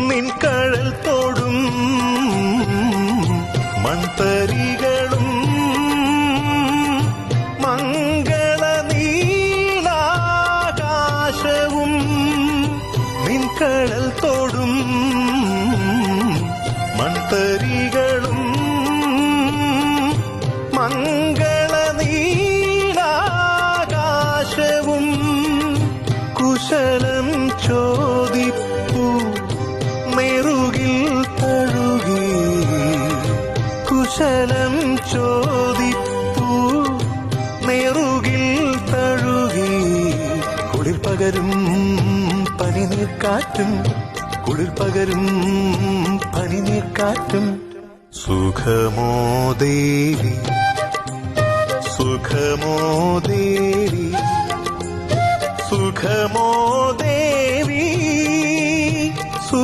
നിൻ കഴൽ തോടും മൺതരികളും മംഗള നീലാകാശവും നിൻ കഴൽ തോടും മൺതരികളും മംഗള നീലാകാശവും കുശലം ചോദിപ്പൂ നെറുകിൽ തഴുകി കുശലം ചോദിപ്പൂ നെറുകിൽ തഴുകി കുളിർ പകരും പനിനീർക്കാറ്റും കുളിർ പകരും പനിനീർക്കാറ്റും സുഖമോ ദേവി സുഖമോ ദേവി